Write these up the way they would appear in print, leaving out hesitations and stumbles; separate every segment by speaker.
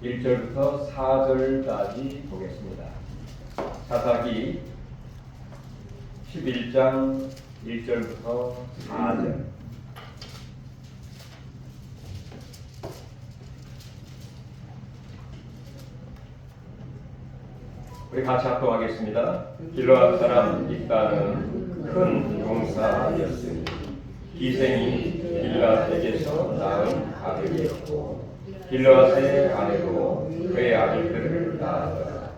Speaker 1: 1절부터 4절까지 보겠습니다. 사사기 11장 1절부터 4절. 우리 같이 합동하겠습니다. 길르앗 사람 입다는 큰 용사였으니 기생이 길르앗에게서 낳은 아들이었고 길르앗의 아내도 그의 아들들을 낳았더라.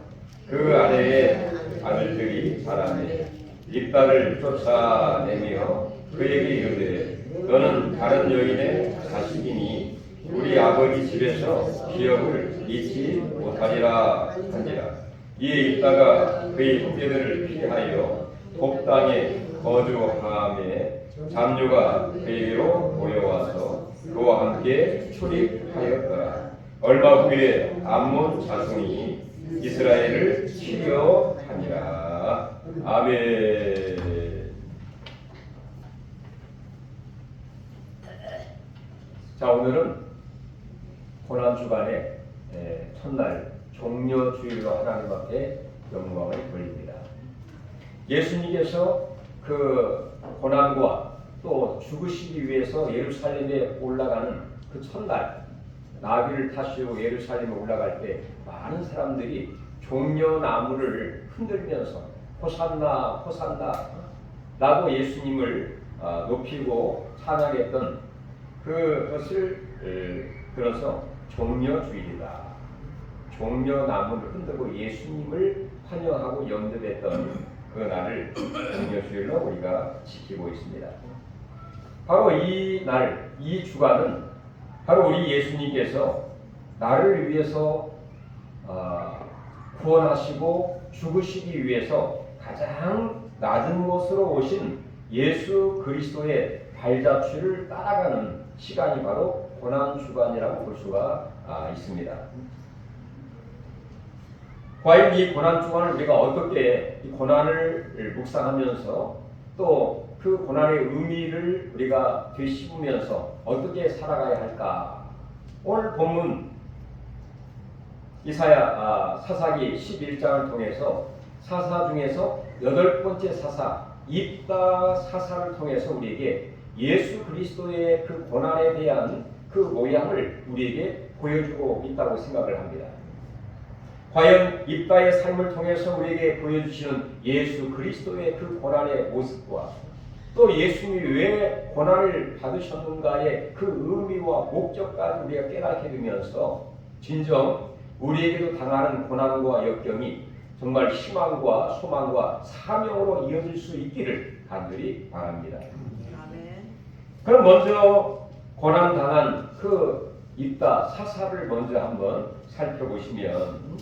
Speaker 1: 그 아내의 아들들이 자라매 입다를 쫓아내며 그에게 이르되 너는 다른 여인의 자식이니 우리 아버지 집에서 기업을 잊지 못하리라 한지라. 이에 입다가 그의 형제들을 피하여 곱당에 거주함에 잡류가 그에게로 모여와서 그와 함께 출입하였더라. 얼마 후에 암몬 자손이 이스라엘을 치려 하니라. 아멘. 자, 오늘은 고난 주간의 첫날 종려주일로 하나님 앞에 영광을 돌립니다. 예수님께서 그 고난과 또 죽으시기 위해서 예루살렘에 올라가는 그 첫날 나귀를 타시고 예루살렘에 올라갈 때 많은 사람들이 종려나무를 흔들면서 호산나 호산나 라고 예수님을 높이고 찬양했던 그것을 들어서 종려주일이다. 종려나무를 흔들고 예수님을 환영하고 영접했던 그 날을 종려주일로 우리가 지키고 있습니다. 바로 이 날, 이 주간은 바로 우리 예수님께서 나를 위해서 구원하시고 죽으시기 위해서 가장 낮은 곳으로 오신 예수 그리스도의 발자취를 따라가는 시간이 바로 고난주간이라고 볼 수가 있습니다. 과연 이 고난주간을 우리가 어떻게 이 고난을 묵상하면서 또 그 고난의 의미를 우리가 되씹으면서 어떻게 살아가야 할까? 오늘 본문 사사기 11장을 통해서 사사 중에서 8번째 사사 입다 사사를 통해서 우리에게 예수 그리스도의 그 고난에 대한 그 모양을 우리에게 보여주고 있다고 생각을 합니다. 과연 입다의 삶을 통해서 우리에게 보여주시는 예수 그리스도의 그 고난의 모습과 또 예수님이 왜 고난을 받으셨는가의 그 의미와 목적까지 우리가 깨닫게 되면서 진정 우리에게도 당하는 고난과 역경이 정말 희망과 소망과 사명으로 이어질 수 있기를 간절히 바랍니다. 그럼 먼저 고난당한 그 입다 사사를 먼저 한번 살펴보시면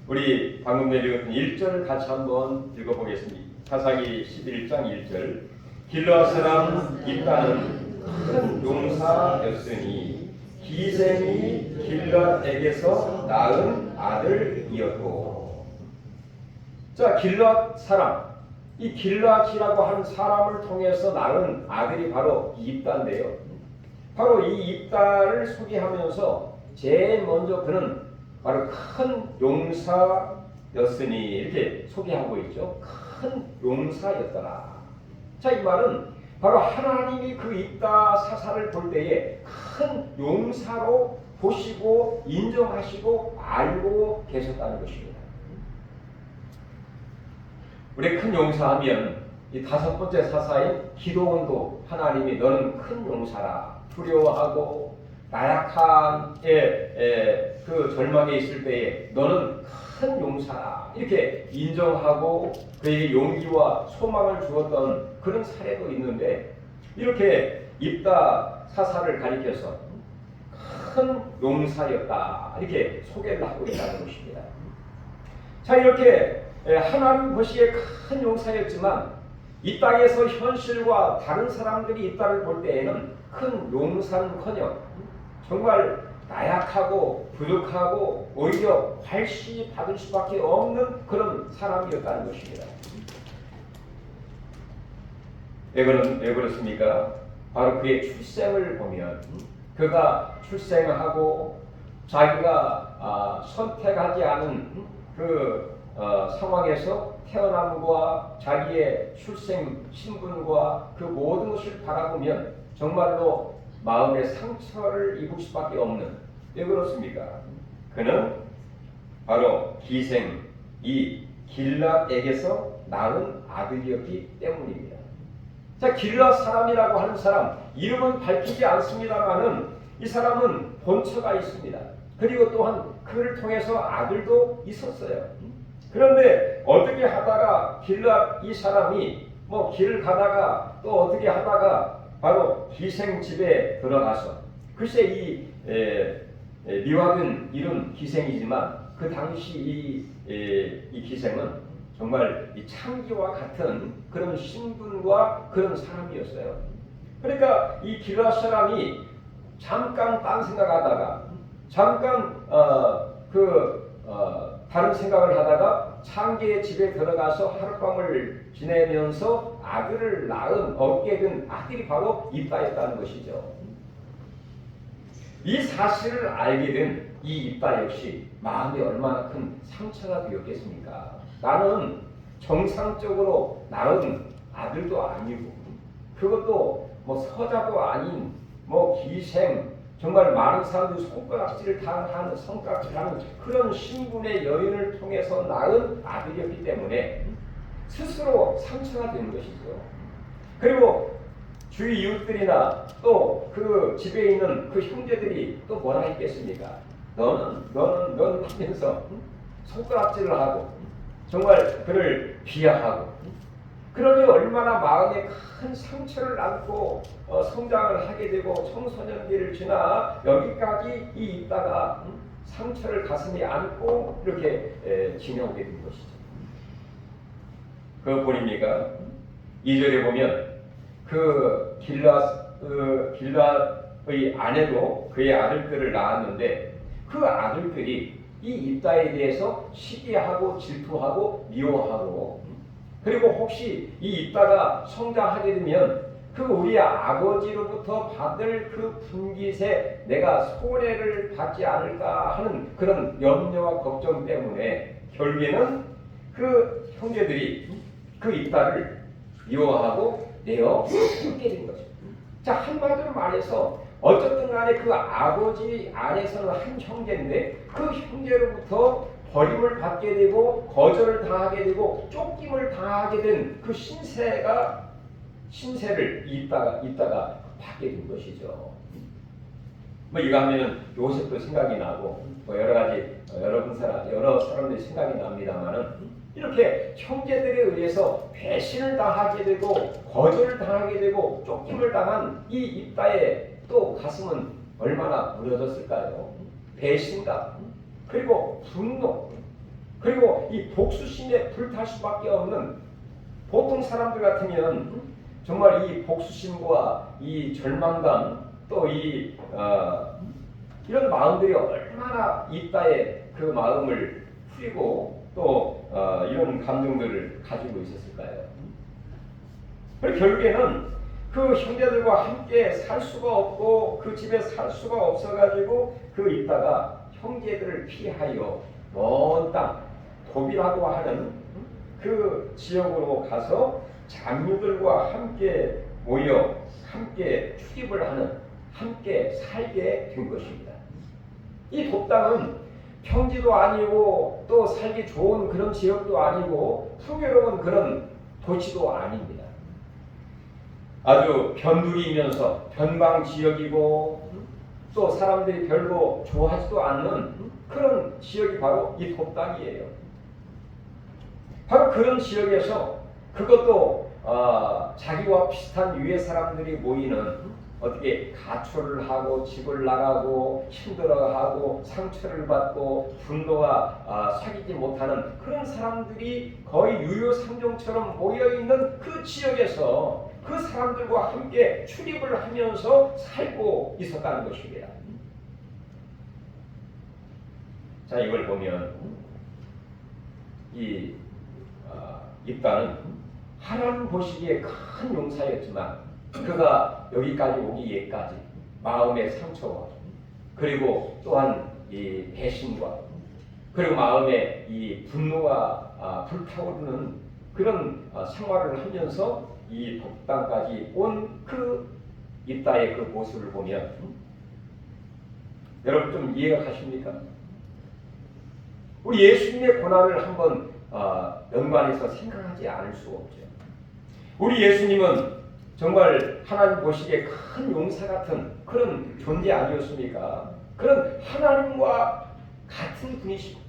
Speaker 1: 우리 방금 읽었던 1절을 같이 한번 읽어보겠습니다. 사사기 11장 1절 길르앗 사람 입다는 큰 용사였으니 기생이 길르앗에게서 낳은 아들이었고. 자, 길르앗 사람, 이 길르앗이라고 하는 사람을 통해서 낳은 아들이 바로 입다인데요. 바로 이 입다를 소개하면서 제일 먼저 그는 바로 큰 용사였으니 이렇게 소개하고 있죠. 큰 용사였더라. 자, 이 말은 바로 하나님이 그 입다 사사를 볼 때에 큰 용사로 보시고 인정하시고 알고 계셨다는 것입니다. 우리 큰 용사하면 이 5번째 사사인 기도원도 하나님이 너는 큰 용사라 두려워하고 나약함의 그 절망에 있을 때에 너는 큰 용사라 이렇게 인정하고 그에게 용기와 소망을 주었던 그런 사례도 있는데 이렇게 입다 사사를 가리켜서 큰 용사였다 이렇게 소개를 하고 있다는 것입니다. 자, 이렇게 하나님 보시기에 큰 용사였지만 이 땅에서 현실과 다른 사람들이 이 땅을 볼 때에는 큰 용사는커녕 정말 나약하고 부족하고 오히려 발시받을 수밖에 없는 그런 사람이었다는 것입니다. 왜 그렇습니까? 바로 그의 출생을 보면 그가 출생하고 자기가 선택하지 않은 그 상황에서 태어남과 자기의 출생 신분과 그 모든 것을 바라보면 정말로 마음의 상처를 입을 수밖에 없는. 왜 그렇습니까? 그는 바로 기생 이 길랏에게서 낳은 아들이었기 때문입니다. 자, 길랏 사람이라고 하는 사람 이름은 밝히지 않습니다만은 이 사람은 본처가 있습니다. 그리고 또한 그를 통해서 아들도 있었어요. 그런데 어떻게 하다가 길랏 이 사람이 길을 가다가 또 어떻게 하다가 바로 기생 집에 들어가서, 글쎄 이 미확인 이름 기생이지만 그 당시 이 기생은 정말 이 창기와 같은 그런 신분과 그런 사람이었어요. 그러니까 이 길랏 사람이 잠깐 딴 생각하다가 잠깐 다른 생각을 하다가 창기의 집에 들어가서 하룻밤을 지내면서 아들을 얻게 된 아들이 바로 입다였다는 것이죠. 이 사실을 알게 된 이 입다 역시 마음에 얼마나 큰 상처가 되었겠습니까? 나는 정상적으로 낳은 아들도 아니고 그것도 서자도 아닌 기생, 정말 많은 사람들이 손가락질을 당하는 성가락질하는 그런 신분의 여인을 통해서 낳은 아들이었기 때문에 스스로 상처가 되는 것이죠. 그리고 주위 이웃들이나 또 그 집에 있는 그 형제들이 또 뭐라 했겠습니까? 너는 하면서 손가락질을 하고 정말 그를 비하하고, 그러니 얼마나 마음에 큰 상처를 안고 성장을 하게 되고 청소년기를 지나 여기까지 있다가 상처를 가슴에 안고 이렇게 지내오게 된 것이죠. 그거 보입니까? 2절에 보면 그 길랏의 아내도 그의 아들들을 낳았는데 그 아들들이 이 입다에 대해서 시기하고 질투하고 미워하고, 그리고 혹시 이 입다가 성장하게 되면 그 우리 아버지로부터 받을 그 분깃에 내가 손해를 받지 않을까 하는 그런 염려와 걱정 때문에 결국에는 그 형제들이 그 입다를 미워하고 내어 죽게 된 거죠. 자, 한마디로 말해서 어쨌든 간에 그 아버지 안에서는 한 형제인데 그 형제로부터 버림을 받게 되고 거절을 당하게 되고 쫓김을 당하게 된 그 신세를 입다가 받게 된 것이죠. 이거 하면은 요셉도 생각이 나고 여러 가지 여러 사람들이 생각이 납니다만은 이렇게 형제들에 의해서 배신을 당하게 되고 거절을 당하게 되고 쫓김을 당한 이 입다의 또 가슴은 얼마나 무너졌을까요? 배신감, 그리고 분노, 그리고 이 복수심에 불탈 수밖에 없는, 보통 사람들 같으면 정말 이 복수심과 이 절망감 또 이런 마음들이 얼마나 입다의 그 마음을 풀고 또 이런 감정들을 가지고 있었을까요? 그리고 결국에는 그 형제들과 함께 살 수가 없고 그 집에 살 수가 없어가지고 그 입다가 형제들을 피하여 먼 땅 도비라고 하는 그 지역으로 가서 장류들과 함께 모여 함께 출입을 하는, 함께 살게 된 것입니다. 이 돕당은 평지도 아니고 또 살기 좋은 그런 지역도 아니고 풍요로운 그런 도시도 아닙니다. 아주 변두리면서 변방 지역이고 또 사람들이 별로 좋아하지도 않는 그런 지역이 바로 이 돕당이에요. 바로 그런 지역에서 그것도 자기와 비슷한 유해 사람들이 모이는, 어떻게 가출을 하고 집을 나가고 힘들어하고 상처를 받고 분노가 사귀지 못하는 그런 사람들이 거의 유효상종처럼 모여있는 그 지역에서 그 사람들과 함께 출입을 하면서 살고 있었다는 것입니다. 자, 이걸 보면 이 입다는 하나님 보시기에 큰 용사였지만 그가 여기까지 오기에까지 마음의 상처와 그리고 또한 이 배신과 그리고 마음에 이 분노가 불타오르는 그런 생활을 하면서 이 법당까지 온 그 입다의 그 모습을 보면 여러분 좀 이해가 가십니까? 우리 예수님의 고난을 한번 연관해서 생각하지 않을 수가 없죠. 우리 예수님은 정말 하나님 보시기에 큰 용사 같은 그런 존재 아니었습니까? 그런 하나님과 같은 분이시고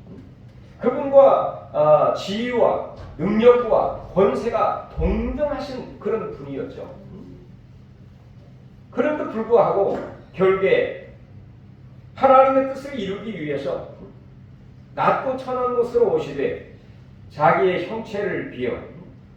Speaker 1: 그분과 지위와 능력과 권세가 동등하신 그런 분이었죠. 그럼에도 불구하고 결국에 하나님의 뜻을 이루기 위해서 낮고 천한 곳으로 오시되 자기의 형체를 비어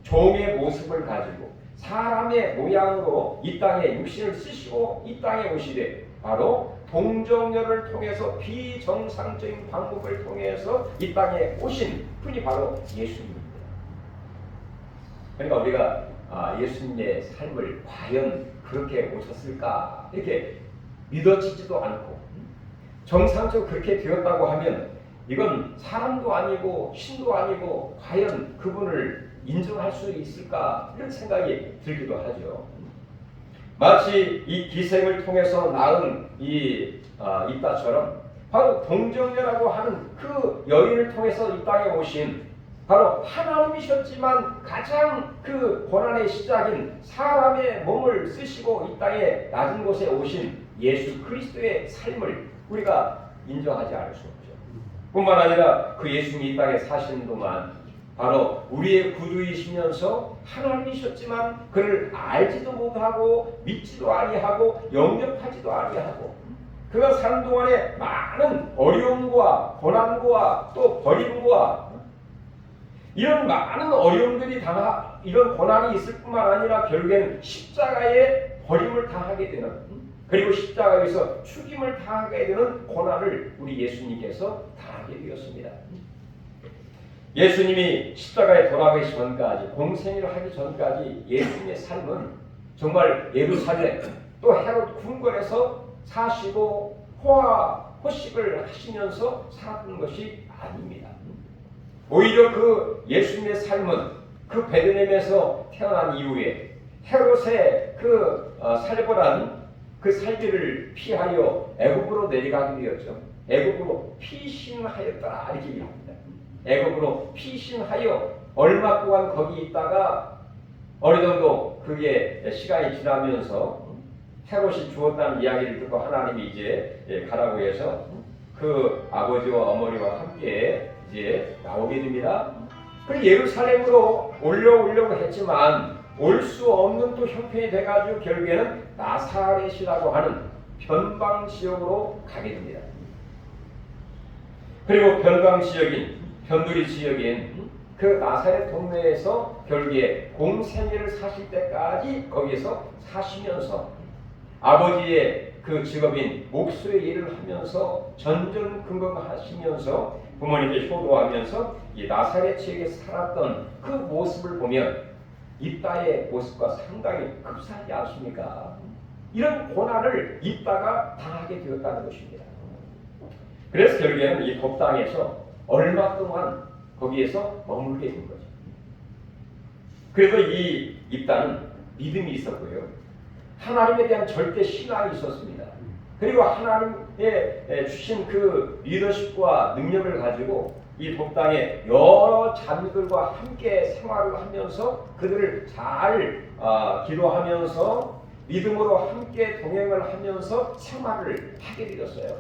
Speaker 1: 종의 모습을 가지고 사람의 모양으로 이 땅에 육신을 쓰시고 이 땅에 오시되 바로 동정녀를 통해서 비정상적인 방법을 통해서 이 땅에 오신 분이 바로 예수님입니다. 그러니까 우리가 예수님의 삶을 과연 그렇게 오셨을까 이렇게 믿어지지도 않고 정상적으로 그렇게 되었다고 하면 이건 사람도 아니고 신도 아니고 과연 그분을 인정할 수 있을까 이런 생각이 들기도 하죠. 마치 이 기생을 통해서 낳은 입다처럼 바로 동정녀라고 하는 그 여인을 통해서 이 땅에 오신 바로 하나님이셨지만 가장 그 고난의 시작인 사람의 몸을 쓰시고 이 땅에 낮은 곳에 오신 예수 그리스도의 삶을 우리가 인정하지 않을 수 없죠. 뿐만 아니라 그 예수님이 이 땅에 사시는 동안 바로 우리의 구주이시면서 하나님이셨지만 그를 알지도 못하고 믿지도 아니하고 영접하지도 아니하고 그가 사는 동안에 많은 어려움과 고난과 또 버림과 이런 많은 어려움들이 이런 고난이 있을 뿐만 아니라 결국에는 십자가에 버림을 당하게 되는 그리고 십자가에서 죽임을 당하게 되는 고난을 우리 예수님께서 당하게 되었습니다. 예수님이 십자가에 돌아가기 전까지 공생애를 하기 전까지 예수님의 삶은 정말 예루살렘 또 헤롯 궁궐에서 사시고 호식을 하시면서 살았던 것이 아닙니다. 오히려 그 예수님의 삶은 그 베들레헴에서 태어난 이후에 헤롯의 그 살벌한 그 살기를 피하여 애굽으로 내려가게 되었죠. 애굽으로 피신하였더라 이렇게 얘기합니다. 애굽으로 피신하여 얼마 동안 거기 있다가 어느 정도 그게 시간이 지나면서 헤롯이 주었다는 이야기를 듣고 하나님이 이제 가라고 해서 그 아버지와 어머니와 함께 이제 나오게 됩니다. 그리고 예루살렘으로 올려오려고 했지만 올 수 없는 또 형편이 돼가지고 결국에는 나사렛이라고 하는 변방 지역으로 가게 됩니다. 그리고 변방 지역인 변두리 지역인 그 나사렛 동네에서 결국에 공생애를 사실 때까지 거기에서 사시면서 아버지의 그 직업인 목수의 일을 하면서 전전긍긍하시면서 부모님께 효도하면서 이 나사렛 지역에 살았던 그 모습을 보면 입다의 모습과 상당히 흡사하지 않습니까? 이런 고난을 입다가 당하게 되었다는 것입니다. 그래서 결국에는 이 법당에서 얼마 동안 거기에서 머물게 된 거죠. 그래서 이 입다는 믿음이 있었고요. 하나님에 대한 절대 신앙이 있었습니다. 그리고 하나님의 주신 그 리더십과 능력을 가지고 이 법당에 여러 자녀들과 함께 생활을 하면서 그들을 잘 기도하면서 믿음으로 함께 동행을 하면서 생활을 하게 되었어요.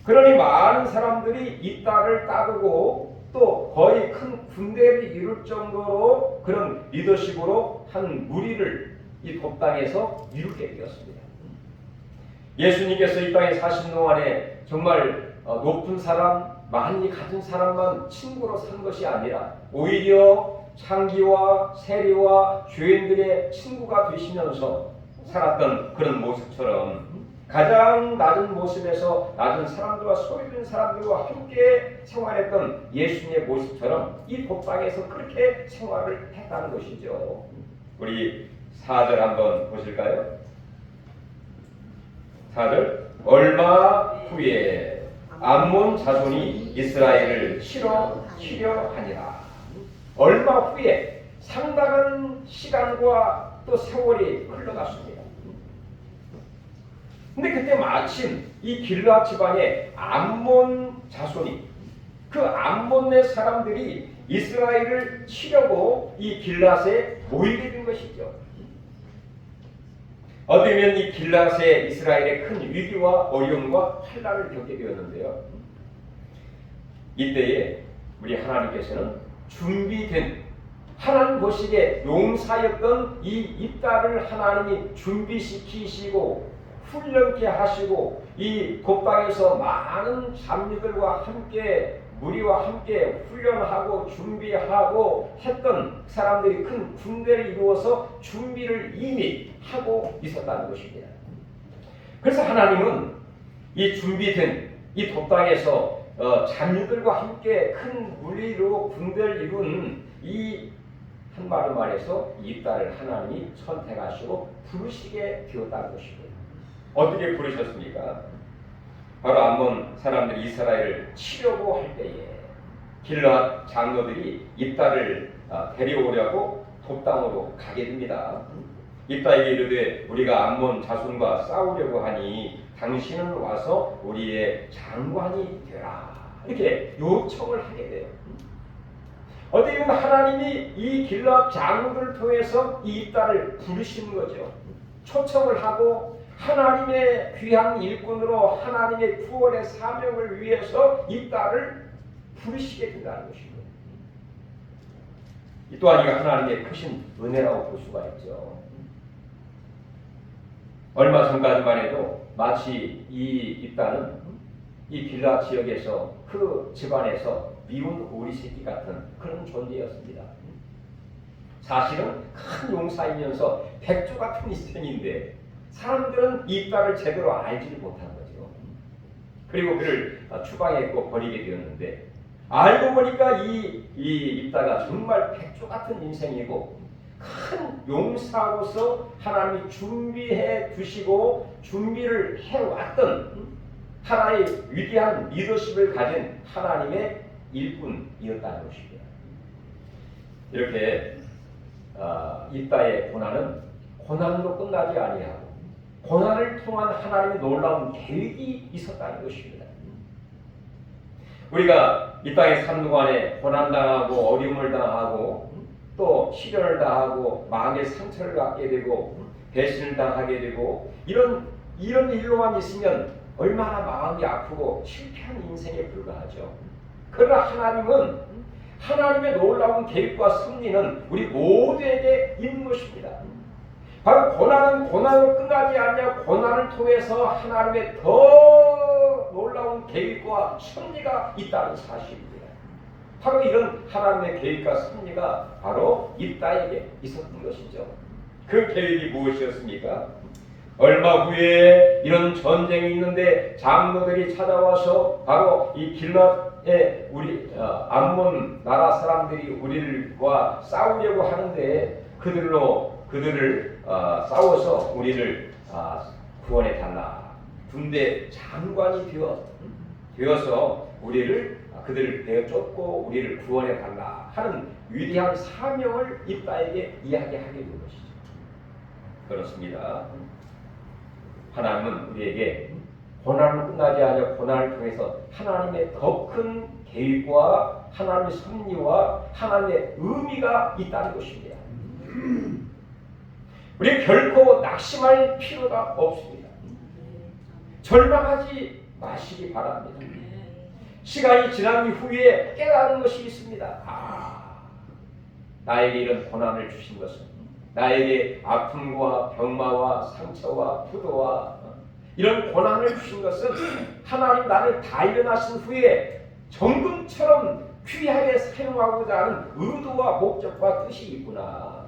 Speaker 1: 그러니 많은 사람들이 이 딸을 따르고 또 거의 큰 군대를 이룰 정도로 그런 리더십으로 한 무리를 이 법당에서 이루게 되었습니다. 예수님께서 이 땅에 사신 동안에 정말 높은 사람, 많이 가진 사람만 친구로 산 것이 아니라 오히려 창기와 세리와 죄인들의 친구가 되시면서 살았던 그런 모습처럼 가장 낮은 모습에서 낮은 사람들과 소외된 사람들과 함께 생활했던 예수님의 모습처럼 이 법당에서 그렇게 생활을 했다는 것이죠. 우리 4절 한번 보실까요? 4절 얼마 후에 암몬 자손이 이스라엘을 치려 하니라. 얼마 후에 상당한 시간과 또 세월이 흘러갔습니다. 근데 그때 마침 이 길르앗 지방의 암몬 자손이, 그 암몬의 사람들이 이스라엘을 치려고 이 길르앗에 모이게 된 것이죠. 어쩌면 이 길르앗에 이스라엘의 큰 위기와 어려움과 환난을 겪게 되었는데요. 이때에 우리 하나님께서는 준비된 하나님 보시기에 용사였던 이 입다를 하나님이 준비시키시고 훈련케 하시고 이 곡방에서 많은 잡류들과 함께 무리와 함께 훈련하고 준비하고 했던 사람들이 큰 군대를 이루어서 준비를 이미 하고 있었다는 것입니다. 그래서 하나님은 이 준비된 이 곡방에서 잡류들과 함께 큰 무리로 군대를 이룬 이 한마디로 말해서 입다를 하나님이 선택하시고 부르시게 되었다는 것입니다. 어떻게 부르셨습니까? 바로 암몬 사람들이 이스라엘을 치려고 할 때에 길르앗 장로들이 입다를 데려오려고 돕당으로 가게 됩니다. 입다에게 이르되 우리가 암몬 자손과 싸우려고 하니 당신은 와서 우리의 장관이 되라. 이렇게 요청을 하게 돼요. 어떻게 보면 하나님이 이 길르앗 장로들을 통해서 이 입다를 부르시는 거죠. 초청을 하고 하나님의 귀한 일꾼으로 하나님의 구원의 사명을 위해서 이 딸을 부르시게 된다는 것입니다. 이 또한 이가 하나님의 크신 은혜라고 볼 수가 있죠. 얼마 전까지만 해도 마치 이 딸은 이 길르앗 지역에서 그 집안에서 미운 오리 새끼 같은 그런 존재였습니다. 사실은 큰 용사이면서 백조 같은 인생인데 사람들은 이 딸을 제대로 알지를 못한 거죠. 그리고 그를 추방했고 버리게 되었는데 알고 보니까 이 입다가 정말 백조 같은 인생이고 큰 용사로서 하나님이 준비해 두시고 준비를 해왔던 하나의 위대한 리더십을 가진 하나님의 일꾼이었다는 것입니다. 이렇게 입다의 고난은 고난으로 끝나지 아니하고 고난을 통한 하나님의 놀라운 계획이 있었다는 것입니다. 우리가 이 땅에 사는 동안에 고난당하고 어려움을 당하고 또 시련을 당하고 마음의 상처를 갖게 되고 배신을 당하게 되고 이런 일로만 있으면 얼마나 마음이 아프고 실패한 인생에 불과하죠. 그러나 하나님은 하나님의 놀라운 계획과 승리는 우리 모두에게 있는 것입니다. 바로 고난은 고난으로 끝나지 않냐. 고난을 통해서 하나님의 더 놀라운 계획과 승리가 있다는 사실입니다. 바로 이런 하나님의 계획과 승리가 바로 입다에게 있었던 것이죠. 그 계획이 무엇이었습니까? 얼마 후에 이런 전쟁이 있는데 장로들이 찾아와서 바로 이 길르앗의 우리 암몬 나라 사람들이 우리들과 싸우려고 하는데 그들을 싸워서 우리를 구원해 달라. 군대 장관이 되어서 그들을 내쫓고 우리를 구원해 달라 하는 위대한 사명을 입다에게 이야기하게 된 것이죠. 그렇습니다. 하나님은 우리에게 고난으로 끝나지 않아 고난을 통해서 하나님의 더 큰 계획과 하나님의 섭리와 하나님의 의미가 있다는 것입니다. 우리 결코 낙심할 필요가 없습니다. 절망하지 마시기 바랍니다. 시간이 지난 이후에 깨달은 것이 있습니다. 나에게 이런 고난을 주신 것은 나에게 아픔과 병마와 상처와 부도와 이런 고난을 주신 것은 하나님 나를 단련하신 후에 정금처럼 귀하게 사용하고자 하는 의도와 목적과 뜻이 있구나.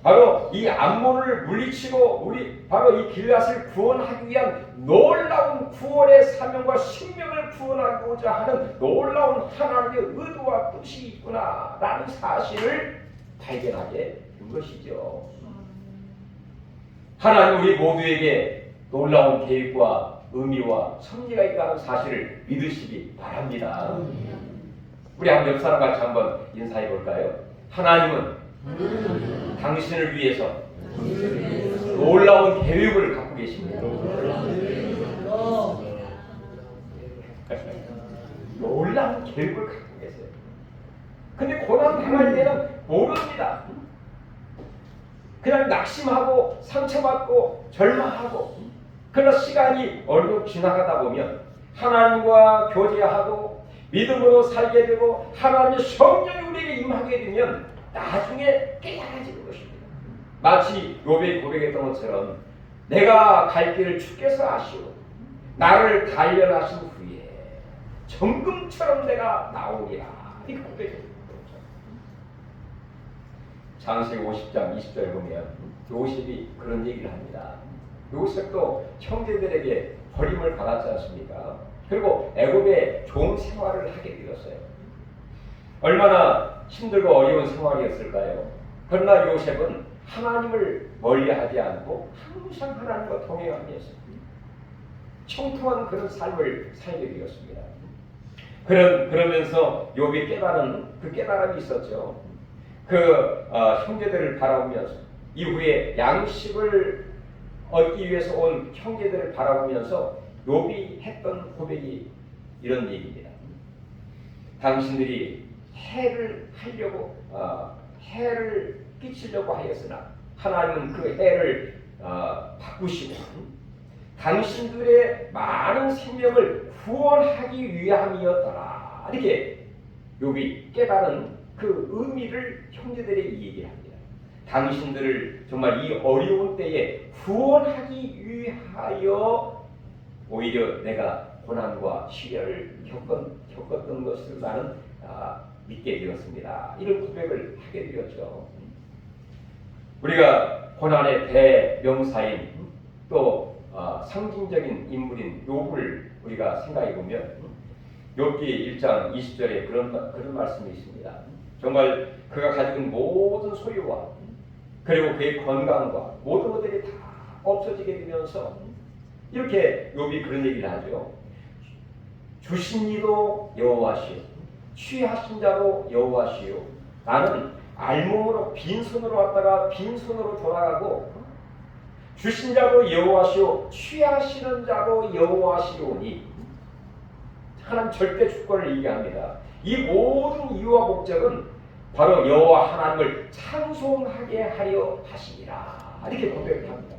Speaker 1: 바로 이 암몬을 물리치고 바로 이 길르앗을 구원하기 위한 놀라운 구원의 사명과 생명을 구원하고자 하는 놀라운 하나님의 의도와 뜻이 있구나라는 사실을 발견하게 된 것이죠. 하나님 우리 모두에게 놀라운 계획과 의미와 섭리가 있다는 사실을 믿으시기 바랍니다. 우리 한번 옆 사람 같이 한번 인사해 볼까요? 하나님은 당신을 위해서 놀라운 계획을 갖고 계십니다. 놀라운 계획을 갖고 계세요. 근데 고난 당할 때는 모릅니다. 그냥 낙심하고 상처받고 절망하고, 그러나 시간이 어느 지나가다 보면 하나님과 교제하고 믿음으로 살게 되고 하나님의 성령이 우리에게 임하게 되면 나중에 깨달아지는 것입니다. 마치 욥이 고백했던 것처럼 내가 갈 길을 주께서 아시오 나를 단련하신 후에 정금처럼 내가 나오리라, 이렇게 고백했습니다. 창세기 50장 20절에 보면 요셉이 그런 얘기를 합니다. 요셉도 형제들에게 버림을 받았지 않습니까? 그리고 애굽의 종 생활을 하게 되었어요. 얼마나 힘들고 어려운 생활이었을까요? 그러나 요셉은 하나님을 멀리하지 않고 항상 하나님과 동행하면서 청통한 그런 삶을 살게 되었습니다. 그러면서 욥이 깨달은 그 깨달음이 있었죠. 형제들을 바라보면서 이후에 양식을 얻기 위해서 온 형제들을 바라보면서 욥이 했던 고백이 이런 얘기입니다. 당신들이 해를 끼치려고 하였으나 하나님은 그 해를 바꾸시고 당신들의 많은 생명을 구원하기 위함이었더라, 이렇게 욥이 깨달은 그 의미를 형제들에게 얘기합니다. 당신들을 정말 이 어려운 때에 구원하기 위하여 오히려 내가 고난과 시련을 겪었던 것을 나는 믿게 되었습니다. 이런 고백을 하게 되었죠. 우리가 고난의 대명사인 또 상징적인 인물인 욥을 우리가 생각해 보면 욥기 1장 20절에 그런 말씀이 있습니다. 정말 그가 가지고 있는 모든 소유와 그리고 그의 건강과 모든 것들이 다 없어지게 되면서 이렇게 욥이 그런 얘기를 하죠. 주신 이도 여호와시요 취하신 자도 여호와시요 나는 알몸으로 빈손으로 왔다가 빈손으로 돌아가고 주신 자도 여호와시요 취하시는 자도 여호와시오니, 하나님 절대 주권을 얘기합니다. 이 모든 이유와 목적은 바로 여호와 하나님을 찬송하게 하려 하심이라, 이렇게 고백합니다.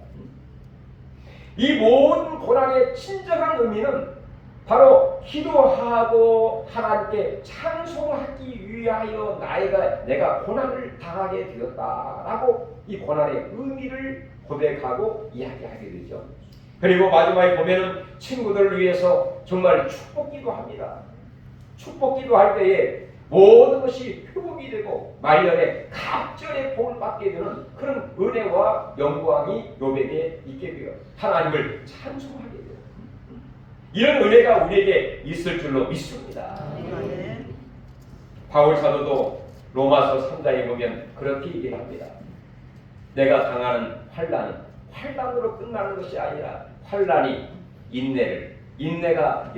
Speaker 1: 이 모든 고난의 진정한 의미는 바로 기도하고 하나님께 찬송하기 위하여 내가 고난을 당하게 되었다라고 이 고난의 의미를 고백하고 이야기하게 되죠. 그리고 마지막에 보면은 친구들을 위해서 정말 축복기도 합니다. 축복기도 할 때에 모든 것이 회복이 되고 말년에 갑절의 복을 받게 되는 그런 은혜와 영광이 욥에게 있게 되어 하나님을 찬송하게 돼요. 이런 은혜가 우리에게 있을 줄로 믿습니다. 바울 사도도 로마서 3장에 보면 그렇게 얘기합니다. 내가 당하는 환난은 환난으로 끝나는 것이 아니라 환난이 인내를, 인내가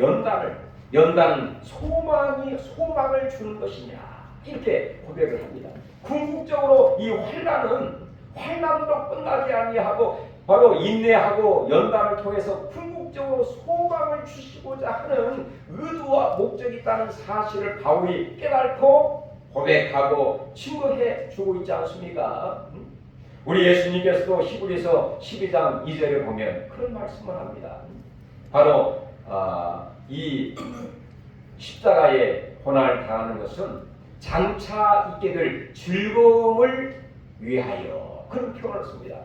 Speaker 1: 연단은 소망을 주는 것이냐, 이렇게 고백을 합니다. 궁극적으로 이 환난은 환난으로 끝나지 아니하고 바로 인내하고 연단을 통해서 궁극적으로 소망을 주시고자 하는 의도와 목적이 있다는 사실을 바울이 깨닫고 고백하고 증거해 주고 있지 않습니까? 우리 예수님께서도 히브리서 12장 2절에 보면 그런 말씀을 합니다. 바로 이 십자가의 고난을 당하는 것은 장차 있게 될 즐거움을 위하여, 그런 표현을 씁니다.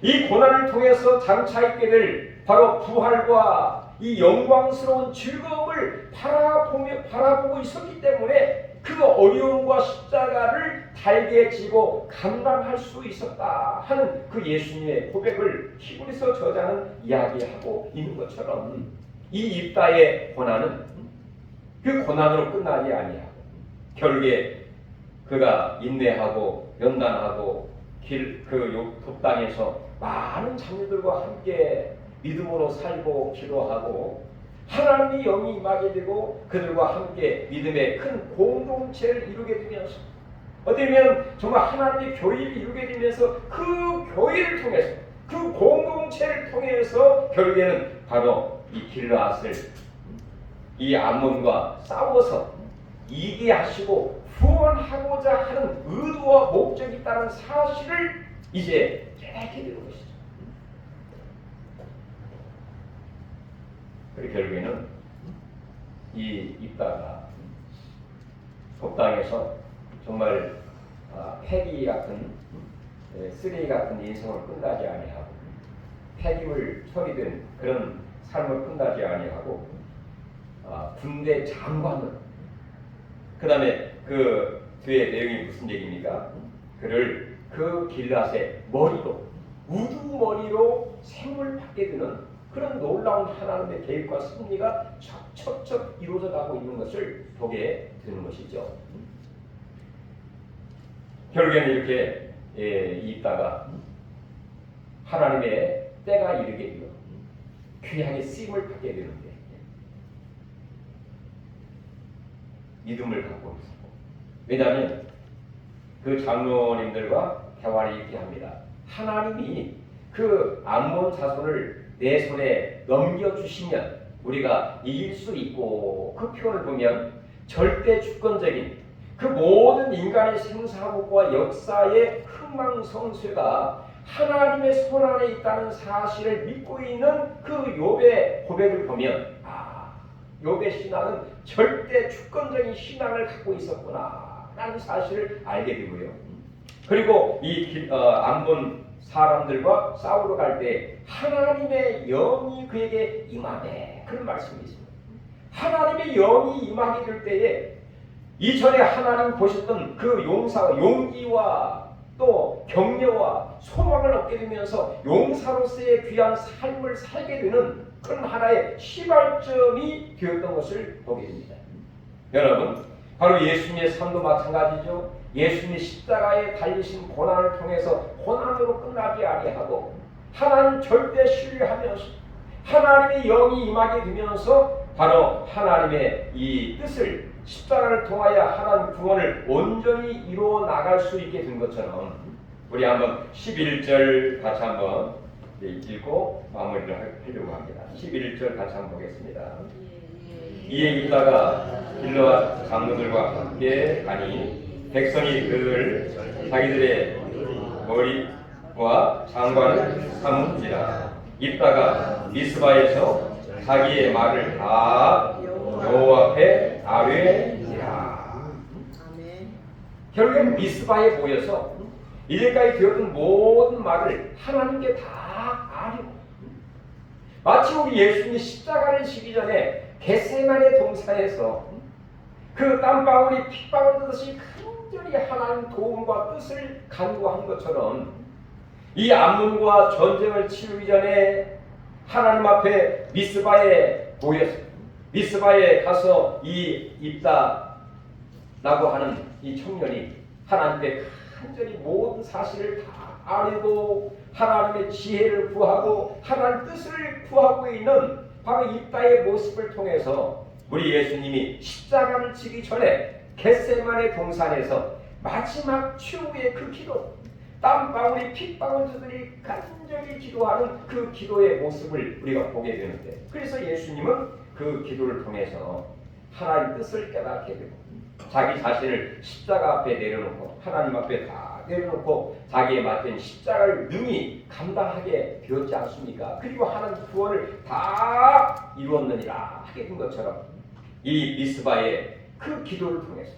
Speaker 1: 이 고난을 통해서 장차 있게 될 바로 부활과 이 영광스러운 즐거움을 바라보고 있었기 때문에 그 어려움과 십자가를 달게 지고 감당할 수 있었다 하는 그 예수님의 고백을 히브리서 저자는 이야기하고 있는 것처럼 이 입다의 고난은 그 고난으로 끝나지 아니하고 결국에 그가 인내하고 연단하고 그 욥 땅에서 많은 장녀들과 함께 믿음으로 살고 기도하고 하나님의 영이 임하게 되고 그들과 함께 믿음의 큰 공동체를 이루게 되면서 어쩌면 정말 하나님의 교회를 이루게 되면서 그 교회를 통해서 그 공동체를 통해서 결국에는 바로 이 길르앗을 이 암몬과 싸워서 이기게 하시고 구원하고자 하는 의도와 목적이 있다는 사실을 이제 깨닫게 되는 것이죠. 그리고 결국에는 이 입다가 법당에서 정말 폐기 같은 쓰레기 같은 인생을 끝나지 아니하고 폐기물 처리된 그런 삶을 끝나지 아니하고 군대 장관을 그 다음에 그 뒤에 내용이 무슨 얘기입니까? 그를 그 길앗의 머리로 우두머리로 생을 받게 되는 그런 놀라운 하나님의 계획과 섭리가 척척척 이루어져 가고 있는 것을 보게 되는 것이죠. 결국에는 이렇게 있다가 하나님의 때가 이르게 되어 귀하게 쓰임을 받게 되는데 믿음을 갖고 있었고, 왜냐하면 그 장로님들과 대화를 이렇게 합니다. 하나님이 그 암몬 자손을 내 손에 넘겨주시면 우리가 이길 수 있고, 그 표현을 보면 절대 주권적인 그 모든 인간의 생사복과 역사의 흥망성쇠가 하나님의 손 안에 있다는 사실을 믿고 있는 그 욥의 고백을 보면 욥의 신앙은 절대 주권적인 신앙을 갖고 있었구나 라는 사실을 알게 되고요. 그리고 이 암몬 사람들과 싸우러 갈 때 하나님의 영이 그에게 임하네, 그런 말씀이 있습니다. 하나님의 영이 임하게 될 때에 이전에 하나님 보셨던 그 용사와 용기와 또 격려와 소망을 얻게 되면서 용사로서의 귀한 삶을 살게 되는 그런 하나의 시발점이 되었던 것을 보게 됩니다. 여러분, 바로 예수님의 삶도 마찬가지죠. 예수님이 십자가에 달리신 고난을 통해서 고난으로 끝나지 아니하고 하나님 절대 신뢰하면서 하나님의 영이 임하게 되면서 바로 하나님의 이 뜻을 십자가를 통하여 하나님 구원을 온전히 이루어 나갈 수 있게 된 것처럼 우리 한번 11절 같이 한번 읽고 마무리를 하려고 합니다. 11절 같이 한번 보겠습니다. 이에 있다가 길르앗 장로들과 함께 가니 백성이 그를 자기들의 머리와 장관을 삼은지라. 있다가 미스바에서 자기의 말을 다 여호와 앞에 아뢰니라. 결국엔 미스바에 모여서 이제까지 되었던 모든 말을 하나님께 다 아뢰고, 마치 우리 예수님이 십자가를 지기 전에 겟세마네 동산에서 그 땀방울이 핏방울 뜨듯이 간절히 하나님 도움과 뜻을 간구한 것처럼 이 암몬과 전쟁을 치르기 전에 하나님 앞에 미스바에 모여서 미스바에 가서 이 입다라고 하는 이 청년이 하나님께 간절히 모든 사실을 다 아뢰고 하나님의 지혜를 구하고 하나님 뜻을 구하고 있는 바로 입다의 모습을 통해서 우리 예수님이 십자가를 지기 전에 겟세마네 동산에서 마지막 최후의 그 기도, 땀방울이 핏방울들이 간절히 기도하는 그 기도의 모습을 우리가 보게 되는데, 그래서 예수님은 그 기도를 통해서 하나님 뜻을 깨닫게 되고 자기 자신을 십자가 앞에 내려놓고 하나님 앞에 다 내려놓고 자기에 맡은 십자가를 능히 감당하게 되었지 않습니까? 그리고 하나님 구원을 다 이루었느니라 하게 된 것처럼 이 미스바의 그 기도를 통해서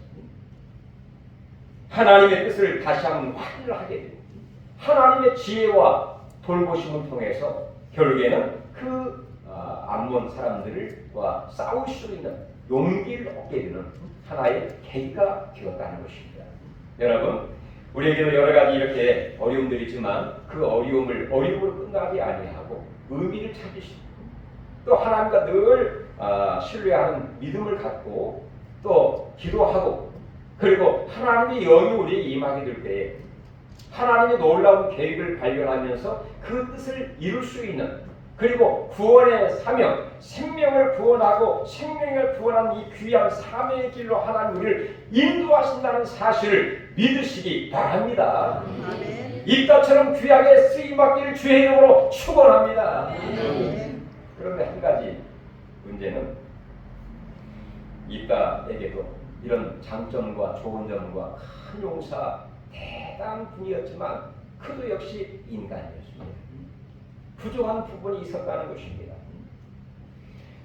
Speaker 1: 하나님의 뜻을 다시 한번 확인을 하게 되고 하나님의 지혜와 돌보심을 통해서 결국에는 그 암몬 사람들과 싸울 수 있는 용기를 얻게 되는 하나의 계기가 되었다는 것입니다. 여러분, 우리에게도 여러 가지 이렇게 어려움들이 있지만 그 어려움을 끝나지 아니하고 의미를 찾으시고 또 하나님과 늘 신뢰하는 믿음을 갖고 또 기도하고 그리고 하나님의 영이 우리에게 임하게 될 때에 하나님의 놀라운 계획을 발견하면서 그 뜻을 이룰 수 있는 그리고 구원의 사명, 생명을 구원하고 생명을 구원하는 이 귀한 사명의 길로 하나님 우리를 인도하신다는 사실을 믿으시기 바랍니다.
Speaker 2: 아멘.
Speaker 1: 입다처럼 귀하게 쓰임받기를 주의 이름으로 축원합니다.
Speaker 2: 아멘.
Speaker 1: 그런데 한 가지 문제는 입다에게도 이런 장점과 좋은 점과 큰 용사, 대단한 분이었지만 그도 역시 인간이었습니다. 부족한 부분이 있었다는 것입니다.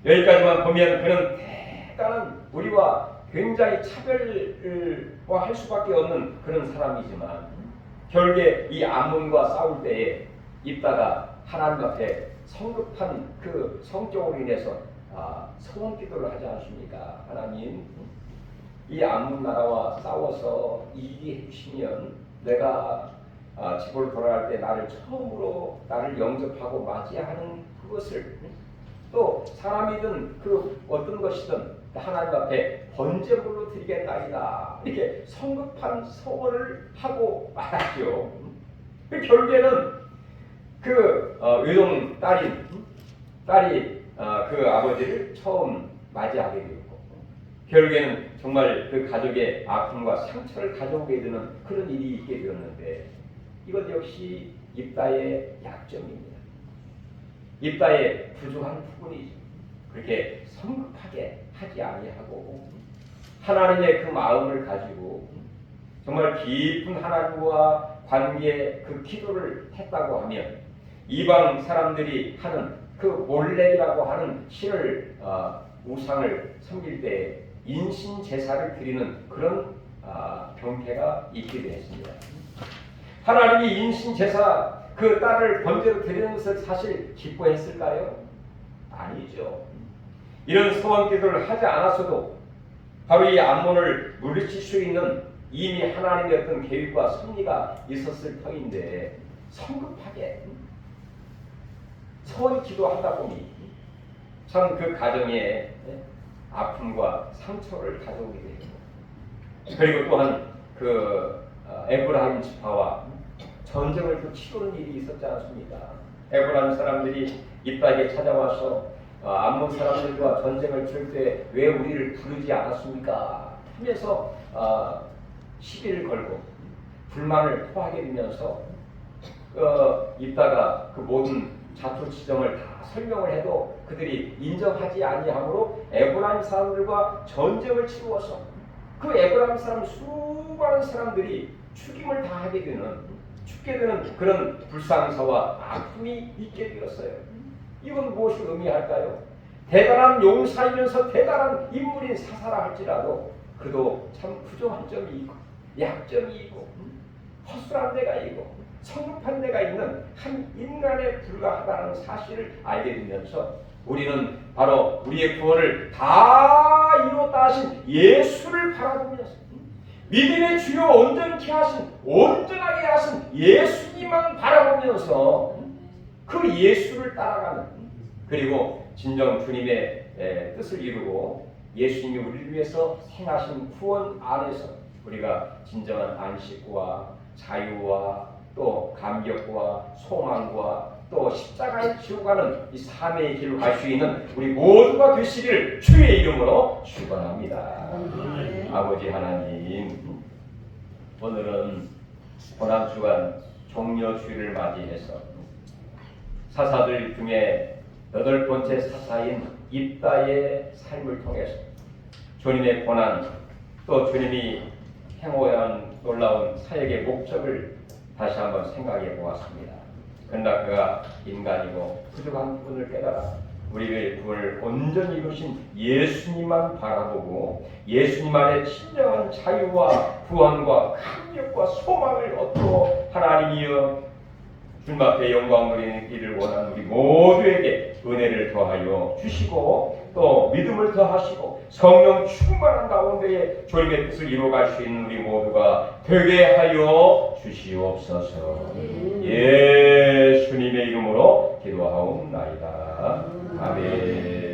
Speaker 1: 여기까지만 보면 그는 대단한 우리와 굉장히 차별화할 수밖에 없는 그런 사람이지만 결국에 이 암몬과 싸울 때에 입다가 하나님 앞에 성급한 그 성격으로 인해서 서원 기도를 하지 않습니까? 하나님, 이 암몬 나라와 싸워서 이기게 해주시면 내가 집으로 돌아갈 때 나를 처음으로 나를 영접하고 맞이하는 그것을 또 사람이든 그 어떤 것이든 하나님 앞에 번제물로 드리겠나이다. 이렇게 성급한 서원을 하고 말았죠. 결국에는 그 외동 딸이 그 아버지를 처음 맞이하게 되었고 결국에는 정말 그 가족의 아픔과 상처를 가져오게 되는 그런 일이 있게 되었는데 이것 역시 입다의 약점입니다. 입다의 부족한 부분이죠. 그렇게 성급하게 하지 아니하고 하나님의 그 마음을 가지고 정말 깊은 하나님과 관계 그 기도를 했다고 하면 이방 사람들이 하는 그 몰렉이라고 하는 신을 우상을 섬길 때 인신 제사를 드리는 그런 병폐가 있기도 했습니다. 하나님이 인신 제사 그 딸을 번제로 드리는 것을 사실 기뻐했을까요? 아니죠. 이런 소원 기도를 하지 않았어도 바로 이 암몬을 물리칠 수 있는 이미 하나님의 어떤 계획과 섭리가 있었을 터인데 성급하게 소원 기도하다 보니 참 그 가정에 아픔과 상처를 가져오게 되고 그리고 또한 그 에브라임 지파와 전쟁을 또 치르는 일이 있었지 않습니까? 에브라임 사람들이 입다에게 찾아와서 암몬 사람들과 전쟁을 치를 때 왜 우리를 부르지 않았습니까? 하면서 시비를 걸고 불만을 토하게 되면서 입다가 그 모든 자초지정을 다 설명을 해도 그들이 인정하지 아니하므로 에브라임 사람들과 전쟁을 치루어서 그 에브라임 사람 수많은 사람들이 죽임을 당하게 죽게 되는 그런 불상사와 아픔이 있게 되었어요. 이건 무엇을 의미할까요? 대단한 용사이면서 대단한 인물인 사사라 할지라도 그도 참 부족한 점이 있고 약점이 있고 허술한 데가 있고 성급한 데가 있는 한 인간에 불과하다는 사실을 알게 되면서 우리는 바로 우리의 구원을 다 이루었다 하신 예수를 바라보면서 믿음의 주요 온전케 하신 온전하게 하신 예수님만 바라보면서 그 예수를 따라가는 그리고 진정 주님의 뜻을 이루고 예수님이 우리를 위해서 행하신 구원 안에서 우리가 진정한 안식과 자유와 또 감격과 소망과 또 십자가를 지고 가는 이 삶의 길로 갈 수 있는 우리 모두가 되시기를 주의 이름으로 축원합니다. 아버지 하나님, 오늘은 고난주간 종려주일을 맞이해서 사사들 중에 8번째 사사인 입다의 삶을 통해서 주님의 고난 또 주님이 행하여 놀라운 사역의 목적을 다시 한번 생각해 보았습니다. 그러나 그가 인간이고 부족한 부분을 깨달아 우리의 구원을 온전히 이루신 예수님만 바라보고 예수님 안에 진정한 자유와 구원과 감격과 소망을 얻고 하나님이여 주님 앞에 영광 누리기를 원하는 우리 모두에게 은혜를 더하여 주시고 또 믿음을 더하시고 성령 충만한 가운데에 주님의 뜻을 이루어갈 수 있는 우리 모두가 되게 하여 주시옵소서. 예수님의 이름으로 기도하옵나이다. 아멘.